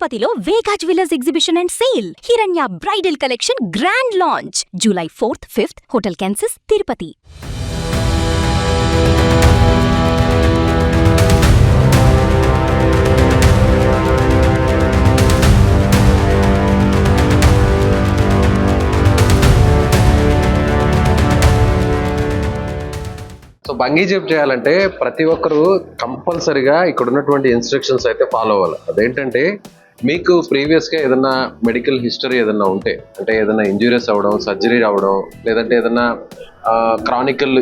తిరుపతిలో వేగా jewellers exhibition and sale. హిరణ్య bridal collection grand launch July 4th, 5th, Hotel Kansas, Tirupati. So bungee jump చేయాలంటే ప్రతి ఒక్కరు కంపల్సరిగా ఇక్కడ ఉన్నటువంటి ఇన్స్ట్రక్షన్స్ అయితే ఫాలో అవ్వాలి. అదేంటంటే మీకు ప్రీవియస్గా ఏదైనా మెడికల్ హిస్టరీ ఏదైనా ఉంటే, అంటే ఏదైనా ఇంజురీస్ అవ్వడం, సర్జరీ అవ్వడం, లేదంటే ఏదైనా క్రానికల్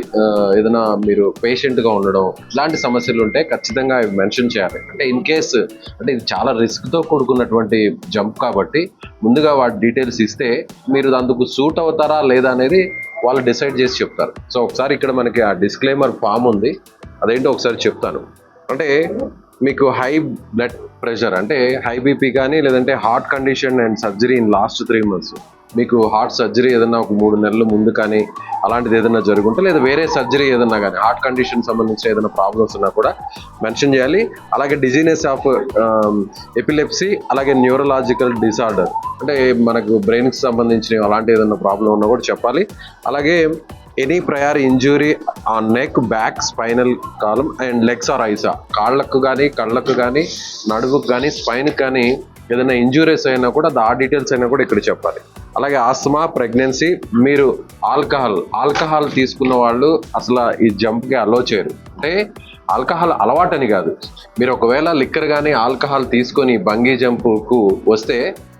ఏదైనా మీరు పేషెంట్గా ఉండడం, ఇలాంటి సమస్యలు ఉంటే ఖచ్చితంగా అవి మెన్షన్ చేయాలి. అంటే ఇన్ కేస్ అంటే ఇది చాలా రిస్క్తో కూడుకున్నటువంటి జంప్ కాబట్టి ముందుగా వాటి డీటెయిల్స్ ఇస్తే మీరు అందుకు సూట్ అవుతారా లేదా అనేది వాళ్ళు డిసైడ్ చేసి చెప్తారు. సో ఒకసారి ఇక్కడ మనకి ఆ డిస్క్లైమర్ ఫామ్ ఉంది, అదేంటో ఒకసారి చెప్తాను. అంటే మీకు హై బ్లడ్ ప్రెషర్ అంటే హై బీపీ కానీ, లేదంటే heart condition and surgery in last 3 months, మీకు హార్ట్ సర్జరీ ఏదైనా ఒక 3 నెలల ముందు కానీ అలాంటిది ఏదైనా జరుగుంటే, లేదా వేరే సర్జరీ ఏదన్నా కానీ హార్ట్ కండిషన్ సంబంధించిన ఏదైనా ప్రాబ్లమ్స్ ఉన్నా కూడా మెన్షన్ చేయాలి. అలాగే డిజీనెస్ ఆఫ్ ఎపిలెప్సీ, అలాగే న్యూరలాజికల్ డిసార్డర్ అంటే మనకు బ్రెయిన్కి సంబంధించిన అలాంటి ఏదైనా ప్రాబ్లం ఉన్నా కూడా చెప్పాలి. అలాగే any prior injury on neck, back, spinal column and legs or ఐసా, కాళ్ళకు కానీ, కళ్ళకు కానీ, నడువుకు కానీ, స్పైన్కి కానీ ఏదైనా ఇంజురీస్ అయినా కూడా ఆ డీటెయిల్స్ అయినా కూడా ఇక్కడ చెప్పాలి. అలాగే ఆస్తమా, ప్రెగ్నెన్సీ, మీరు ఆల్కహాల్ తీసుకున్న వాళ్ళు అసలు ఈ జంప్కి అలో చేయరు. అంటే ఆల్కహాల్ అలవాటని కాదు, మీరు ఒకవేళ లిక్కర్ కానీ ఆల్కహాల్ తీసుకొని బంగీ జంప్కు వస్తే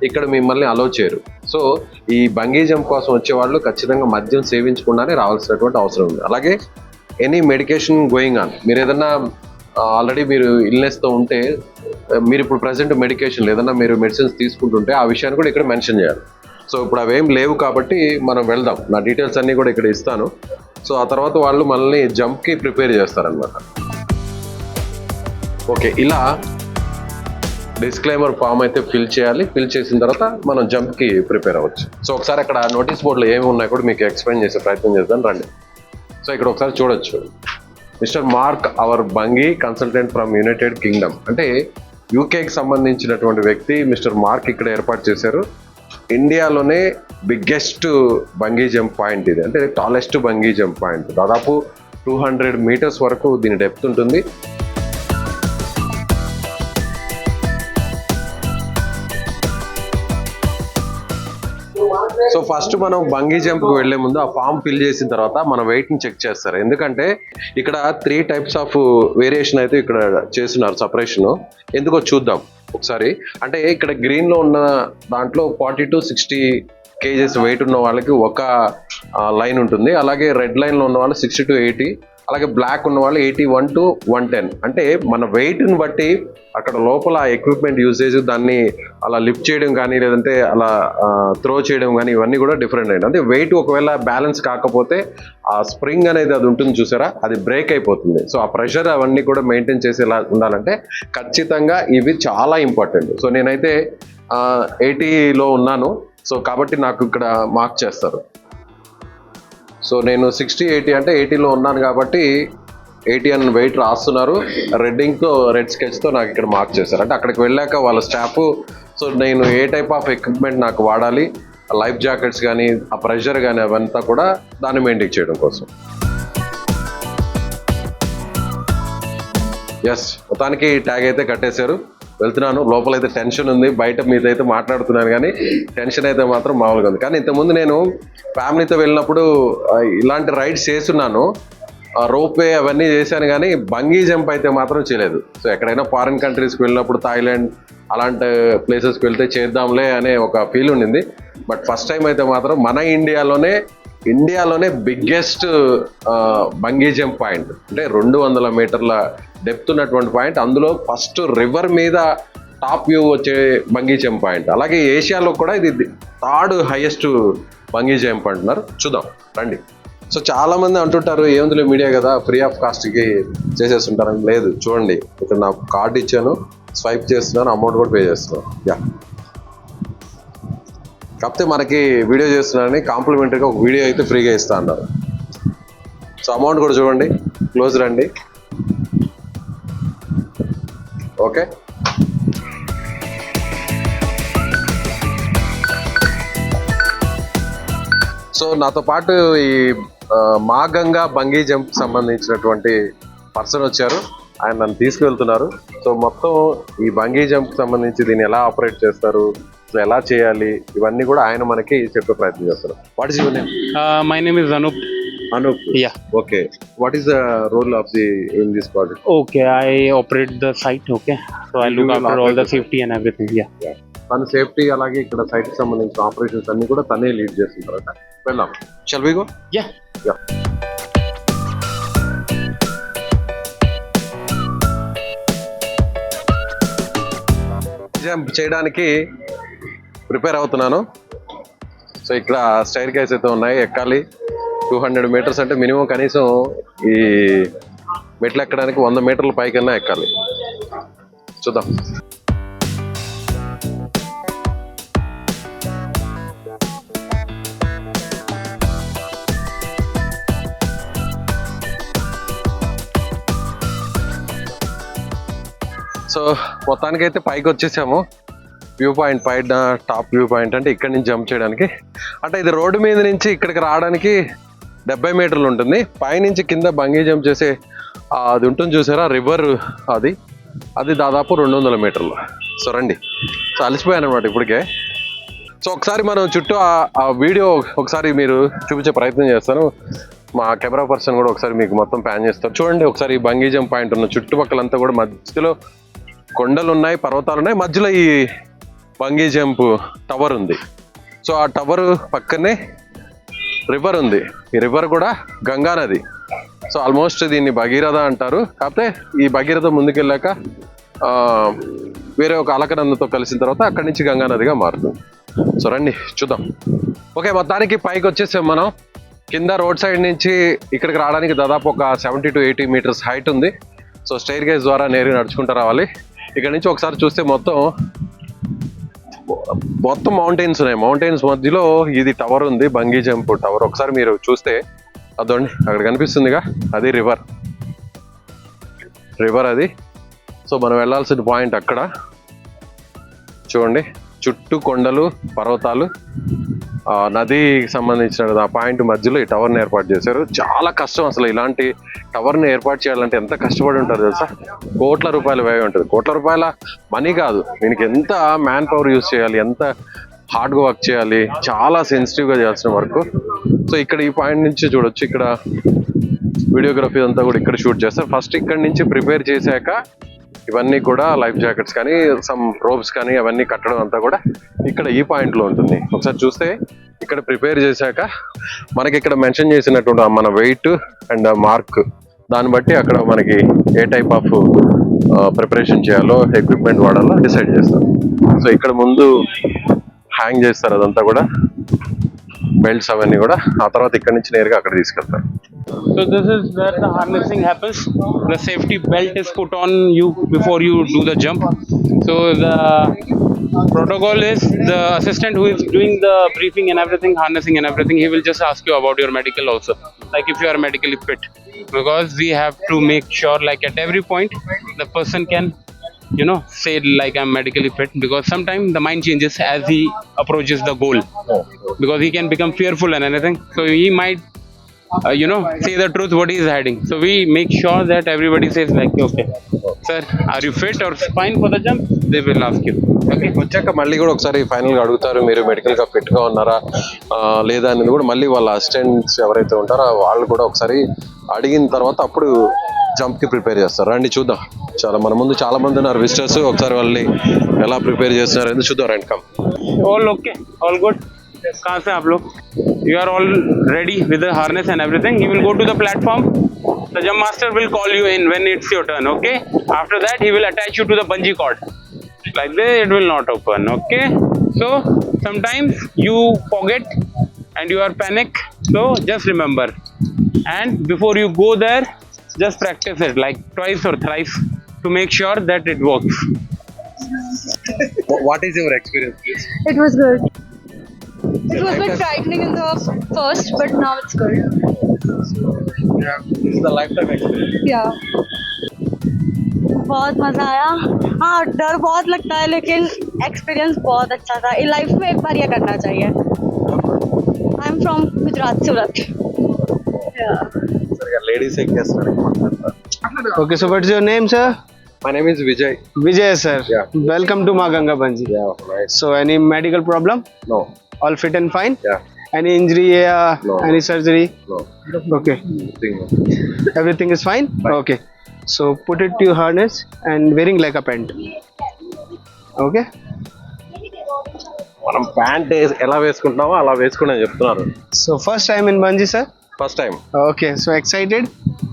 ఇక్కడ మిమ్మల్ని అలో చేయరు. సో ఈ బంగీ జంప్ కోసం వచ్చేవాళ్ళు ఖచ్చితంగా మద్యం సేవించకుండానే రావాల్సినటువంటి అవసరం ఉంది. అలాగే ఎనీ మెడికేషన్ గోయింగ్ ఆన్, మీరు ఏదన్నా ఆల్రెడీ మీరు ఇల్నెస్తో ఉంటే, మీరు ఇప్పుడు ప్రజెంట్ మెడికేషన్ ఏదన్నా మీరు మెడిసిన్స్ తీసుకుంటుంటే ఆ విషయాన్ని కూడా ఇక్కడ మెన్షన్ చేయాలి. సో ఇప్పుడు అవేం లేవు కాబట్టి మనం వెళ్దాం. నా డీటెయిల్స్ అన్నీ కూడా ఇక్కడ ఇస్తాను. సో ఆ తర్వాత వాళ్ళు మనల్ని జంప్కి ప్రిపేర్ చేస్తారనమాట. ఓకే, ఇలా డిస్క్లైమర్ ఫామ్ అయితే ఫిల్ చేయాలి. ఫిల్ చేసిన తర్వాత మనం జంప్కి ప్రిపేర్ అవ్వచ్చు. సో ఒకసారి అక్కడ నోటీస్ బోర్డులో ఏమి ఉన్నాయి కూడా మీకు ఎక్స్ప్లెయిన్ చేసే ప్రయత్నం చేద్దాం, రండి. సో ఇక్కడ ఒకసారి చూడొచ్చు, mister Mark our bungee consultant from United Kingdom. అంటే యూకేకి సంబంధించినటువంటి వ్యక్తి మిస్టర్ మార్క్ ఇక్కడ ఏర్పాటు చేశారు. ఇండియాలోనే బిగ్గెస్ట్ బంగీ జంప్ పాయింట్ ఇది, అంటే టాలెస్ట్ బంగీ జంప్ పాయింట్. దాదాపు 200 meters వరకు దీని డెప్త్ ఉంటుంది. సో ఫస్ట్ మనం బంగీ జంప్కి వెళ్లే ముందు ఆ ఫామ్ ఫిల్ చేసిన తర్వాత మన వెయిట్ని చెక్ చేస్తారు. ఎందుకంటే ఇక్కడ 3 types ఆఫ్ వేరియేషన్ అయితే ఇక్కడ చేస్తున్నారు, సపరేషన్. ఎందుకో చూద్దాం ఒకసారి. అంటే ఇక్కడ గ్రీన్లో ఉన్న దాంట్లో 40 to 60 kgs వెయిట్ ఉన్న వాళ్ళకి ఒక లైన్ ఉంటుంది. అలాగే రెడ్ లైన్లో ఉన్న వాళ్ళు 60 to 80, అలాగే బ్లాక్ ఉన్న వాళ్ళు 81 to 110. అంటే మన వెయిట్ని బట్టి అక్కడ లోపల ఎక్విప్మెంట్ యూసేజ్, దాన్ని అలా లిఫ్ట్ చేయడం కానీ, లేదంటే అలా త్రో చేయడం కానీ, ఇవన్నీ కూడా డిఫరెంట్ అయింది. అంటే వెయిట్ ఒకవేళ బ్యాలెన్స్ కాకపోతే ఆ స్ప్రింగ్ అనేది అది ఉంటుంది చూసారా, అది బ్రేక్ అయిపోతుంది. సో ఆ ప్రెషర్ అవన్నీ కూడా మెయింటైన్ చేసేలా ఉండాలంటే ఖచ్చితంగా ఇవి చాలా ఇంపార్టెంట్. సో నేనైతే 80లో ఉన్నాను. సో కాబట్టి నాకు ఇక్కడ మార్క్ చేస్తారు. సో నేను 60, 80 అంటే 80లో ఉన్నాను కాబట్టి 80 అని వెయిట్ రాస్తున్నారు. రెడ్ స్కెచ్తో నాకు ఇక్కడ మార్క్ చేశారు. అంటే అక్కడికి వెళ్ళాక వాళ్ళ స్టాఫ్, సో నేను ఏ టైప్ ఆఫ్ ఎక్విప్మెంట్ నాకు వాడాలి, లైఫ్ జాకెట్స్ కానీ, ఆ ప్రెషర్ కానీ, అవంతా కూడా దాన్ని మెయింటైన్ చేయడం కోసం. ఎస్, మొత్తానికి ట్యాగ్ అయితే కట్టేశారు. వెళ్తున్నాను. లోపలైతే టెన్షన్ ఉంది, బయట మీదైతే మాట్లాడుతున్నాను కానీ టెన్షన్ అయితే మాత్రం మామూలుగా ఉంది. కానీ ఇంతకుముందు నేను ఫ్యామిలీతో వెళ్ళినప్పుడు ఇలాంటి రైడ్స్ చేస్తున్నాను, రోప్వే అవన్నీ చేశాను, కానీ బంగీ జంప్ అయితే మాత్రం చేయలేదు. సో ఎక్కడైనా ఫారిన్ కంట్రీస్కి వెళ్ళినప్పుడు, థాయిలాండ్ అలాంటి ప్లేసెస్కి వెళ్తే చేద్దాంలే అనే ఒక ఫీల్ ఉండింది. బట్ ఫస్ట్ టైం అయితే మాత్రం మన ఇండియాలోనే బిగ్గెస్ట్ బంగీ జంప్ పాయింట్, అంటే 200 మీటర్ల డెప్త్ ఉన్నటువంటి పాయింట్. అందులో ఫస్ట్ రివర్ మీద టాప్ వ్యూ వచ్చే బంగీ జంప్ పాయింట్. అలాగే ఏషియాలో కూడా ఇది 3rd హైయెస్ట్ బంగీ జంప్ అంటున్నారు. చూద్దాం రండి. సో చాలా మంది అంటుంటారు, ఏముందిలే మీడియా కదా, ఫ్రీ ఆఫ్ కాస్ట్కి చేసేస్తుంటారని. లేదు, చూడండి ఇక్కడ నాకు కార్డు ఇచ్చాను, స్వైప్ చేస్తున్నాను, అమౌంట్ కూడా పే చేస్తున్నాను. యా, కాకపోతే మనకి వీడియో చేస్తున్నారని కాంప్లిమెంటరీగా ఒక వీడియో అయితే ఫ్రీగా ఇస్తా అన్నారు. సో అమౌంట్ కూడా చూడండి, క్లోజ్ రండి. ఓకే, సో నాతో పాటు ఈ మా గంగా బంగీ జంప్ సంబంధించినటువంటి పర్సన్ వచ్చారు, ఆయన నన్ను తీసుకువెళ్తున్నారు. సో మొత్తం ఈ బంగీ జంప్ సంబంధించి దీన్ని ఎలా ఆపరేట్ చేస్తారు, అసలు ఎలా చేయాలి, ఇవన్నీ కూడా ఆయన మనకి చెప్పే ప్రయత్నం చేస్తారు. What is your name? My name is Anup. Anup. Yeah. Okay. What is the role of in this project? Okay, I operate the site. Okay, so I You look will after all operate the the safety and everything. Yeah. తన safety అలాగే ఇక్కడ site కి సంబంధించిన operations అన్ని కూడా తనే lead చేస్తుంటారట. వెళ్దాం. Shall we go? Yeah. Yeah. Jump చేయడానికి ప్రిపేర్ అవుతున్నాను. సో ఇక్కడ స్టైర్ కేస్ అయితే ఉన్నాయి, ఎక్కాలి. 200 మీటర్స్ అంటే మినిమం కనీసం ఈ మెట్లు ఎక్కడానికి 100 మీటర్ల పైకన్నా ఎక్కాలి. చూద్దాం. సో మొత్తానికైతే పైకి వచ్చేసాము. వ్యూ పాయింట్ పైన టాప్ వ్యూ పాయింట్ అంటే ఇక్కడ నుంచి జంప్ చేయడానికి. అంటే ఇది రోడ్డు మీద నుంచి ఇక్కడికి రావడానికి 70 మీటర్లు ఉంటుంది. పైనుంచి కింద బంగీ జంప్ చేసే అది ఉంటుంది చూసారా రివర్, అది దాదాపు 200 మీటర్లు. సో రండి. సో అలసిపోయాను అనమాట ఇప్పటికే. సో ఒకసారి మనం చుట్టూ ఆ వీడియో ఒకసారి మీరు చూపించే ప్రయత్నం చేస్తాను. మా కెమెరా పర్సన్ కూడా ఒకసారి మీకు మొత్తం ప్యాన్ చేస్తారు. చూడండి ఒకసారి ఈ బంగీ జంప్ పాయింట్ ఉన్న చుట్టుపక్కలంతా కూడా మధ్యలో కొండలు ఉన్నాయి, పర్వతాలు ఉన్నాయి, మధ్యలో ఈ బంగీ జంప్ టవర్ ఉంది. సో ఆ టవర్ పక్కనే రివర్ ఉంది. ఈ రివర్ కూడా గంగా నది. సో ఆల్మోస్ట్ దీన్ని భగీరథ అంటారు. కాకపోతే ఈ భగీరథ ముందుకెళ్ళాక వేరే ఒక అలకనందతో కలిసిన తర్వాత అక్కడి నుంచి గంగా నదిగా మారుతుంది. సో రండి చూద్దాం. ఓకే, మొత్తానికి పైకి వచ్చేసాం మనం. కింద రోడ్ సైడ్ నుంచి ఇక్కడికి రావడానికి దాదాపు ఒక 70 to 80 మీటర్స్ హైట్ ఉంది. సో స్టైర్ గేజ్ ద్వారా నేరుగా నడుచుకుంటూ రావాలి. ఇక్కడ నుంచి ఒకసారి చూస్తే మొత్తం మౌంటైన్స్ ఉన్నాయి. మౌంటైన్స్ మధ్యలో ఇది టవర్ ఉంది, బంగీ జంప్ టవర్. ఒకసారి మీరు చూస్తే అదండి అక్కడ కనిపిస్తుందిగా, అది రివర్ అది. సో మనం వెళ్ళాల్సిన పాయింట్ అక్కడ చూడండి, చుట్టూ కొండలు, పర్వతాలు, నదికి సంబంధించిన ఆ పాయింట్ మధ్యలో ఈ టవర్ని ఏర్పాటు చేశారు. చాలా కష్టం అసలు ఇలాంటి టవర్ని ఏర్పాటు చేయాలంటే ఎంత కష్టపడి ఉంటారు తెలుసా. కోట్ల రూపాయల వ్యయం ఉంటుంది. కోట్ల రూపాయల మనీ కాదు, దీనికి ఎంత మ్యాన్ పవర్ యూజ్ చేయాలి, ఎంత హార్డ్గా వర్క్ చేయాలి, చాలా సెన్సిటివ్గా చేయాల్సిన వర్క్. సో ఇక్కడ ఈ పాయింట్ నుంచి చూడొచ్చు, ఇక్కడ వీడియోగ్రఫీ అంతా కూడా ఇక్కడ షూట్ చేస్తారు. ఫస్ట్ ఇక్కడ నుంచి ప్రిపేర్ చేశాక ఇవన్నీ కూడా లైఫ్ జాకెట్స్ కానీ సమ్ రోప్స్ కానీ అవన్నీ కట్టడం అంతా కూడా ఇక్కడ ఈ పాయింట్ లో ఉంటుంది. ఒకసారి చూస్తే ఇక్కడ ప్రిపేర్ చేశాక మనకి ఇక్కడ మెన్షన్ చేసినటువంటి మన వెయిట్ అండ్ మార్క్, దాన్ని బట్టి అక్కడ మనకి ఏ టైప్ ఆఫ్ ప్రిపరేషన్ చేయాలో, ఎక్విప్మెంట్ వాడాలో డిసైడ్ చేస్తారు. సో ఇక్కడ ముందు హ్యాంగ్ చేస్తారు అదంతా కూడా, బెల్ట్స్ అవన్నీ కూడా. ఆ తర్వాత ఇక్కడ నుంచి నేరుగా అక్కడ తీసుకెళ్తారు. So this is where the harnessing happens. The safety belt is put on you before you do the jump. So the protocol is the assistant who is doing the briefing and everything, harnessing and everything, he will just ask you about your medical also, like if you are medically fit, because we have to make sure like at every point the person can say like I'm medically fit, because sometimes the mind changes as he approaches the goal, because he can become fearful and anything, so he might say the truth what he is hiding. So we make sure that everybody says like, okay sir, are you fit or fine for the jump, they will ask you. Okay, వచ్చాక మళ్ళీ కూడా ఒకసారి final గా అడుగుతారు మీరు medical గా fit గా ఉన్నారా లేదా అనేది కూడా. మళ్ళీ వాళ్ళ అసిస్టెంట్స్ ఎవరైతే ఉంటారో వాళ్ళు కూడా ఒకసారి అడిగిన తర్వాత అప్పుడు జంప్ కి ప్రిపేర్ చేస్తారు. రండి చూద్దాం. మన ముందు చాలా మంది ఉన్నారు విజిటర్స్, ఒకసారి వాళ్ళని ఎలా ప్రిపేర్ చేస్తున్నారు అనేది చూద్దాం. రండి come. All okay, all good. कहाँ से आप लोग? You are all ready with the harness and everything. He will go to the platform. The jump master will call you in when it's your turn. Okay. After that, he will attach you to the bungee cord. Like this, it will not open. Okay. So sometimes you forget and you are panic. So just remember. And before you go there, just practice it like twice or thrice to make sure that it works. What is your experience, please? It was good. It was a bit frightening in the first, but now it's good. Yeah, this is the lifetime experience. Yeah. बहुत मजा आया. हाँ, डर बहुत लगता है लेकिन experience बहुत अच्छा था. लाइफ में एक बार ये करना चाहिए. I I'm from Gujarat, Surat. Yeah. సరిగా లేడీస్ ఎక్కేస్తారు. Okay, so what's your name, sir? My name is Vijay. Vijay, sir. Yeah. Welcome to Maganga Banji. Nice. So, any medical problem? No. All fit and fine? Yeah. Any injury? No. Any surgery? No. Okay. Everything is fine? Fine. Okay. So, put it to your harness and wearing like a pant. Okay? మనం pant ఎలా వేసుకుంటున్నామో అలా వేసుకుని చెప్తున్నారు. So, first time in Banji, sir? First time. Okay, so excited?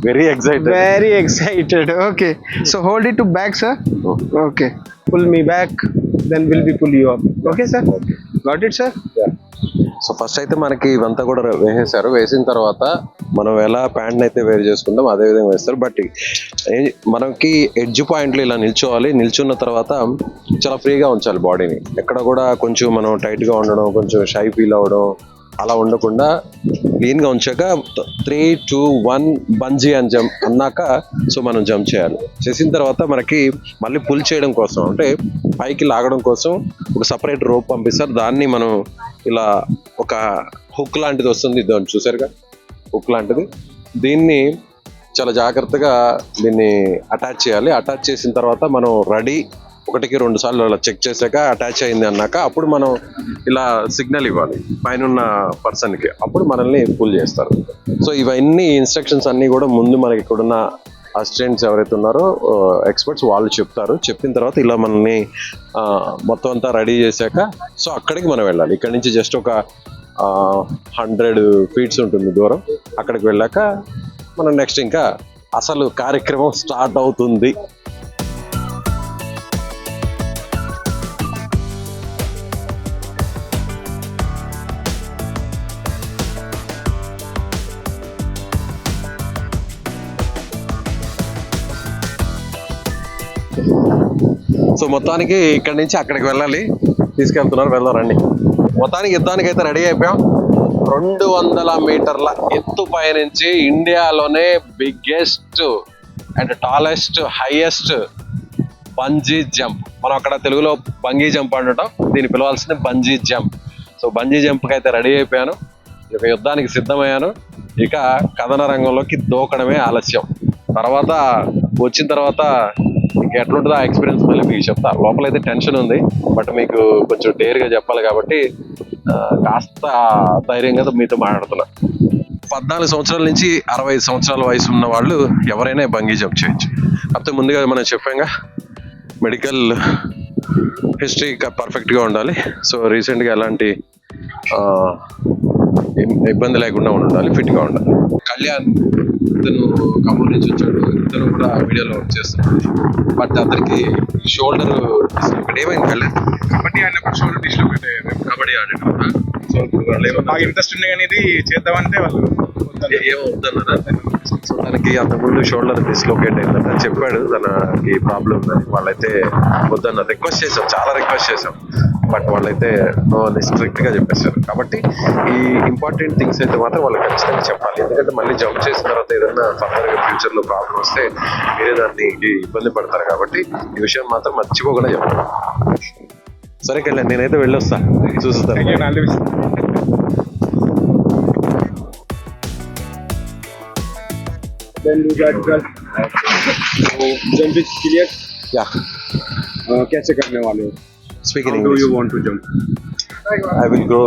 Very excited. Very excited. Okay. So, hold it to back, sir. Okay. Pull me back, then will be pull you up. Okay, sir? Got it, sir? So first అయితే మనకి ఇవంతా కూడా వేసేసారు. వేసిన తర్వాత మనం ఎలా pant అయితే వేరు చేసుకుంటాం అదే విధంగా వేస్తారు. బట్ మనకి ఎడ్జ్ పాయింట్లు ఇలా నిల్చోవాలి. నిల్చున్న తర్వాత చాలా ఫ్రీగా ఉంచాలి బాడీని. ఎక్కడ కూడా కొంచెం మనం టైట్గా ఉండడం, కొంచెం షై ఫీల్ అవ్వడం అలా ఉండకుండా క్లీన్గా ఉంచాక 3, 2, 1 బంజీ అని జంప్ అన్నాక సో మనం జంప్ చేయాలి. చేసిన తర్వాత మనకి మళ్ళీ పుల్ చేయడం కోసం అంటే పైకి లాగడం కోసం ఒక సపరేట్ రోప్ పంపిస్తారు. దాన్ని మనం ఇలా ఒక హుక్ లాంటిది వస్తుంది, దాన్ని చూసారుగా హుక్ లాంటిది. దీన్ని చాలా జాగ్రత్తగా దీన్ని అటాచ్ చేయాలి. అటాచ్ చేసిన తర్వాత మనం రెడీ 1కి 2 సార్లు అలా చెక్ చేశాక అటాచ్ అయింది అన్నాక అప్పుడు మనం ఇలా సిగ్నల్ ఇవ్వాలి పైన పర్సన్కి. అప్పుడు మనల్ని పుల్ చేస్తారు. సో ఇవన్నీ ఇన్స్ట్రక్షన్స్ అన్నీ కూడా ముందు మనకి ఇక్కడున్న అసిస్టెంట్స్ ఎవరైతే ఉన్నారో ఎక్స్పర్ట్స్ వాళ్ళు చెప్తారు. చెప్పిన తర్వాత ఇలా మనల్ని మొత్తం అంతా రెడీ చేశాక సో అక్కడికి మనం వెళ్ళాలి. ఇక్కడ నుంచి జస్ట్ ఒక 100 feet ఉంటుంది దూరం. అక్కడికి వెళ్ళాక మనం నెక్స్ట్ ఇంకా అసలు కార్యక్రమం స్టార్ట్ అవుతుంది. సో మొత్తానికి ఇక్కడి నుంచి అక్కడికి వెళ్ళాలి. తీసుకెళ్తున్నారు, వెళ్దాం రండి. మొత్తానికి యుద్ధానికి అయితే రెడీ అయిపోయాం. 200 మీటర్ల ఎత్తు పైనుంచి ఇండియాలోనే biggest and tallest highest bungee jump. మనం అక్కడ తెలుగులో బంగీ జంప్ అంటాం, దీన్ని పిలవాల్సింది బంజీ జంప్. సో బంజీ జంప్కి అయితే రెడీ అయిపోయాను. ఇక యుద్ధానికి సిద్ధమయ్యాను. ఇక కథన రంగంలోకి దూకడమే ఆలస్యం. తర్వాత వచ్చిన తర్వాత ఇంకా ఎట్లుంటుందో ఆ ఎక్స్పీరియన్స్ మళ్ళీ మీకు చెప్తా. లోపలైతే టెన్షన్ ఉంది, బట్ మీకు కొంచెం డేర్గా చెప్పాలి కాబట్టి కాస్త ధైర్యంగా మీతో మాట్లాడుతున్నా. 14 సంవత్సరాల నుంచి 65 సంవత్సరాల వయసు ఉన్న వాళ్ళు ఎవరైనా బంగీ జంప్ చేయొచ్చు. కాకపోతే ముందుగా మనం చెప్పాంగా మెడికల్ హిస్టరీ పర్ఫెక్ట్గా ఉండాలి. సో రీసెంట్గా ఎలాంటి ఇబ్బంది లేకుండా ఉండాలి, ఫిట్గా ఉండాలి. కళ్యాణ్ ఇతను కమూర్ నుంచి వచ్చాడు. ఇతను కూడా వీడియోలో వర్క్ చేస్తున్నాడు. బట్ అతనికి షోల్డర్ డిస్లోకేట్ ఏమైంది? కళ్యాణ్ కబడ్డీ ఆడినప్పుడు షోల్డర్ డిస్లోకేట్ అయ్యారు. కబడ్డీ ఆడినా. సో ఇప్పుడు వాళ్ళు బాగా ఇంట్రెస్ట్ ఉంది కానీ ఇది చేద్దామంటే వాళ్ళు ఏమో వద్దన్నారా? సో తనకి అంతకుముందు షోల్డర్ డిస్లోకేట్ అయిందంట చెప్పాడు. తనకి ప్రాబ్లం ఉందని. వాళ్ళైతే వద్దన్న రిక్వెస్ట్ చేసాం, చాలా రిక్వెస్ట్ చేసాం. బట్ వాళ్ళైతే స్ట్రిక్ట్ గా చెప్పేశారు. కాబట్టి ఈ ఇంపార్టెంట్ థింగ్స్ అయితే మాత్రం వాళ్ళకి ఖచ్చితంగా చెప్పాలి. ఎందుకంటే మళ్ళీ జంప్ చేసిన తర్వాత ఏదైనా ఫర్దర్ గా ఫ్యూచర్ లో ప్రాబ్లం వస్తే మీరే దాన్ని ఇబ్బంది పడతారు. కాబట్టి ఈ విషయం మాత్రం మర్చిపోకుండా చెప్పాలి. సరే కళ్యాణ్, నేనైతే వెళ్ళొస్తా, చూస్తాను. Then do that girl. So jump is clear. Yeah, कैसे करने वाले हो? Speaking How do English. you want to jump? I will go.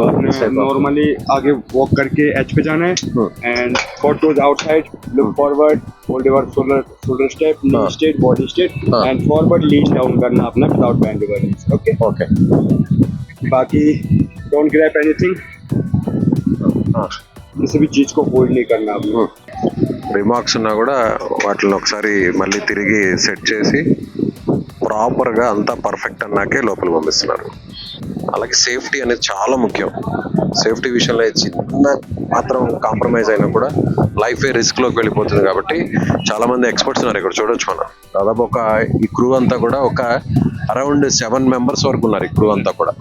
Normally आगे walk करके edge पे जाना है and foot toes outside, look forward, hold your shoulder step, knee straight, body straight and forward lean down करना अपना without bend your knees. Okay? Okay. बाकी don't grab anything. किसी भी चीज को होल्ड नहीं करना आपने. రిమార్క్స్ ఉన్నా కూడా వాటిని ఒకసారి మళ్ళీ తిరిగి సెట్ చేసి ప్రాపర్గా అంతా పర్ఫెక్ట్ అన్నాకే లోపల పంపిస్తున్నారు. అలాగే సేఫ్టీ అనేది చాలా ముఖ్యం. సేఫ్టీ విషయంలో చిన్న మాత్రం కాంప్రమైజ్ అయినా కూడా లైఫే రిస్క్లోకి వెళ్ళిపోతుంది. కాబట్టి చాలా మంది ఎక్స్పర్ట్స్ ఉన్నారు ఇక్కడ చూడొచ్చు. మనం దాదాపు ఈ క్రూ అంతా కూడా ఒక అరౌండ్ 7 members వరకు ఉన్నారు ఈ క్రూ అంతా కూడా.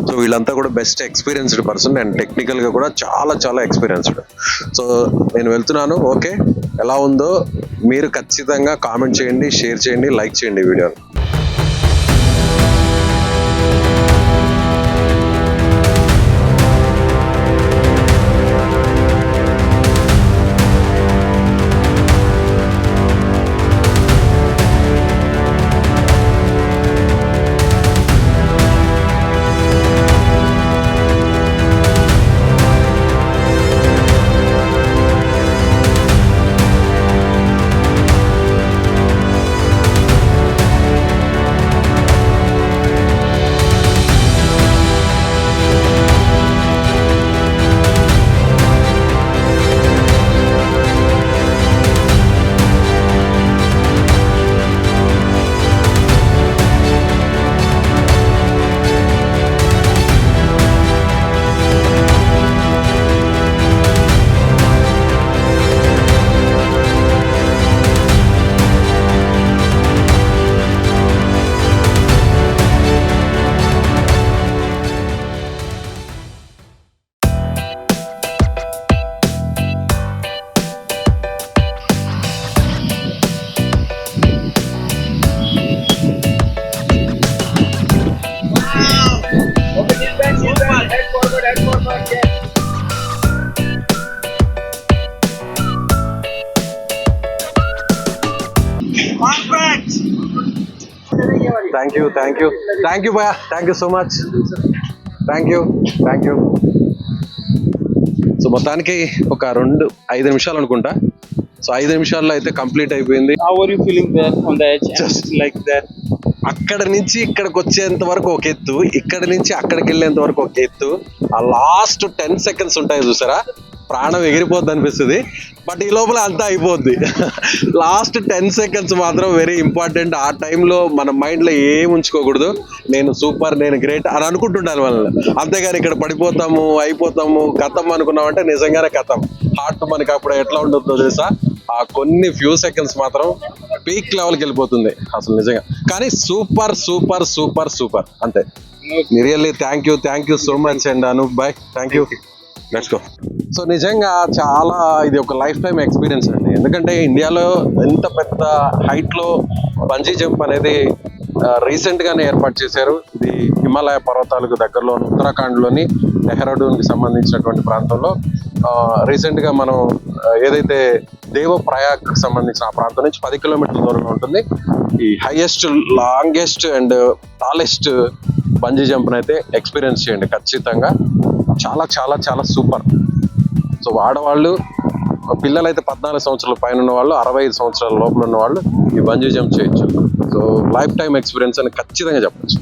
సో వీళ్ళంతా కూడా best experienced person and technical గా కూడా చాలా చాలా ఎక్స్పీరియన్స్డ్. సో నేను వెళ్తున్నాను. ఓకే, ఎలా ఉందో మీరు ఖచ్చితంగా కామెంట్ చేయండి, షేర్ చేయండి, లైక్ చేయండి వీడియోని. థ్యాంక్ యూ భయ్యా, thank you so much, thank you. So మొత్తానికి ఒక 5 నిమిషాలు అనుకుంటా. సో 5 నిమిషాల్లో అయితే కంప్లీట్ అయిపోయింది. How are you feeling there on the edge? Just like that. అక్కడ నుంచి ఇక్కడికి వచ్చేంత వరకు ఒక ఎత్తు, ఇక్కడ నుంచి అక్కడికి వెళ్ళేంత వరకు ఒక ఎత్తు. ఆ లాస్ట్ 10 seconds ఉంటాయి చూసారా, ప్రాణం ఎగిరిపోద్ది అనిపిస్తుంది. బట్ ఈ లోపల అంతా అయిపోద్ది. లాస్ట్ 10 seconds మాత్రం వెరీ ఇంపార్టెంట్. ఆ టైంలో మన మైండ్లో ఏం ఉంచుకోకూడదు. నేను సూపర్, నేను గ్రేట్ అని అనుకుంటుండాలి మనల్ని. అంతేగాని ఇక్కడ పడిపోతాము, అయిపోతాము, కథం అనుకున్నామంటే నిజంగానే కథం. హార్ట్ మనకి అప్పుడు ఎట్లా ఉంటుందో తెలుసా, ఆ కొన్ని ఫ్యూ సెకండ్స్ మాత్రం పీక్ లెవెల్కి వెళ్ళిపోతుంది అసలు నిజంగా. కానీ సూపర్ సూపర్ సూపర్ సూపర్ అంతే. Really thank you so much and Anoop bhai, thank you. Let's go. So నిజంగా చాలా ఇది ఒక లైఫ్ టైం ఎక్స్పీరియన్స్ అండి. ఎందుకంటే ఇండియాలో ఎంత పెద్ద హైట్లో బంజీ జంప్ అనేది రీసెంట్ గానే ఏర్పాటు చేశారు. ఇది హిమాలయ పర్వతాలకు దగ్గరలోని ఉత్తరాఖండ్లోని డెహ్రాడూన్కి సంబంధించినటువంటి ప్రాంతంలో రీసెంట్ గా మనం ఏదైతే దేవప్రయాగ్ సంబంధించిన ఆ ప్రాంతం నుంచి 10 కిలోమీటర్ల దూరంలో ఉంటుంది. ఈ highest, longest and tallest bungee jump అయితే ఎక్స్పీరియన్స్ చేయండి ఖచ్చితంగా. చాలా చాలా చాలా సూపర్. సో ఆడవాళ్ళు, పిల్లలైతే 14 సంవత్సరాల పైన ఉన్న వాళ్ళు, 65 సంవత్సరాల లోపల ఉన్న వాళ్ళు ఈ బంజీ జంప్ చేయొచ్చు. సో లైఫ్ టైం ఎక్స్పీరియన్స్ అని ఖచ్చితంగా చెప్పచ్చు.